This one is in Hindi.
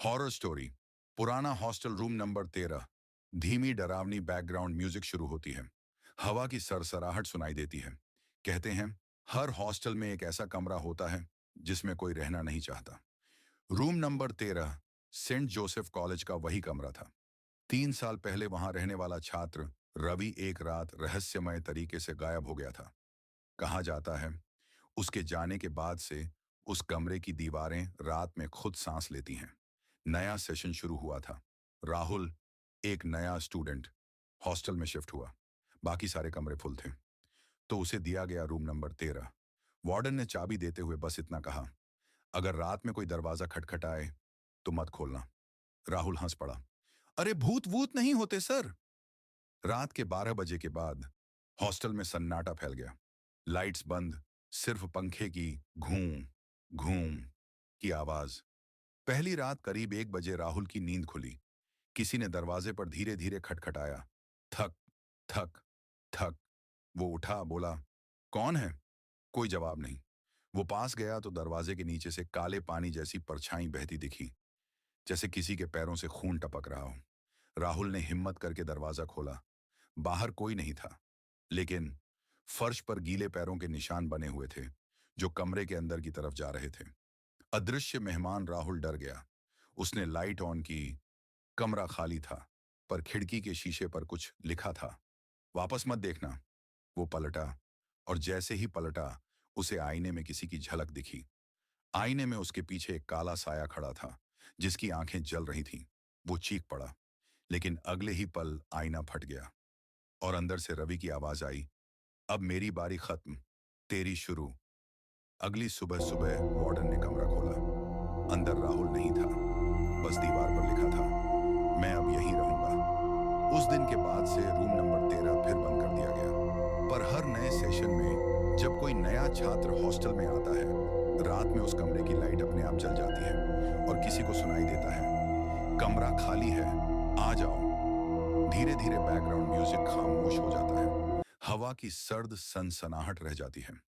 Horror story. पुराना हॉस्टल रूम नंबर 13। धीमी डरावनी बैकग्राउंड म्यूजिक शुरू होती है। हवा की सरसराहट सुनाई देती है। कहते हैं हर हॉस्टल में एक ऐसा कमरा होता है जिसमें कोई रहना नहीं चाहता। Room number 13 Saint Joseph College का वही कमरा था। 3 साल पहले वहां रहने वाला छात्र रवि एक रात रहस्यमय तरीके से गायब हो गया था। कहा जाता है उसके जाने के बाद से उस कमरे की दीवारें रात में खुद सांस लेती हैं। नया सेशन शुरू हुआ था। राहुल, एक नया स्टूडेंट, हॉस्टल में शिफ्ट हुआ। बाकी सारे कमरे फुल थे, तो उसे दिया गया रूम नंबर 13। वार्डन ने चाबी देते हुए बस इतना कहा, अगर रात में कोई दरवाजा खटखटाए तो मत खोलना। राहुल हंस पड़ा, अरे भूत वूत नहीं होते सर। रात के 12 बजे के बाद हॉस्टल में सन्नाटा फैल गया। लाइट्स बंद, सिर्फ पंखे की घूम घूम की आवाज। पहली रात करीब 1 बजे राहुल की नींद खुली। किसी ने दरवाजे पर धीरे धीरे खटखटाया। थक थक थक। वो उठा, बोला, कौन है? कोई जवाब नहीं। वो पास गया तो दरवाजे के नीचे से काले पानी जैसी परछाई बहती दिखी, जैसे किसी के पैरों से खून टपक रहा हो। राहुल ने हिम्मत करके दरवाजा खोला। बाहर कोई नहीं था, लेकिन फर्श पर गीले पैरों के निशान बने हुए थे, जो कमरे के अंदर की तरफ जा रहे थे। अदृश्य मेहमान। राहुल डर गया। उसने लाइट ऑन की। कमरा खाली था, पर खिड़की के शीशे पर कुछ लिखा था, वापस मत देखना। वो पलटा, और जैसे ही पलटा, उसे आईने में किसी की झलक दिखी। आईने में उसके पीछे एक काला साया खड़ा था, जिसकी आंखें जल रही थीं। वो चीख पड़ा, लेकिन अगले ही पल आईना फट गया और अंदर से रवि की आवाज आई, अब मेरी बारी खत्म, तेरी शुरू। अगली सुबह सुबह वार्डन ने कमरा खोला। अंदर राहुल नहीं था, बस दीवार पर लिखा था, मैं अब यहीं रहूंगा। उस दिन के बाद से रूम नंबर 13 फिर बंद कर दिया गया। पर हर नए सेशन में जब कोई नया छात्र हॉस्टल में आता है, रात में उस कमरे की लाइट अपने आप जल जाती है और किसी को सुनाई देता है, कमरा खाली है, आ जाओ। धीरे धीरे बैकग्राउंड म्यूजिक खामोश हो जाता है। हवा की सर्द सनसनाहट रह जाती है।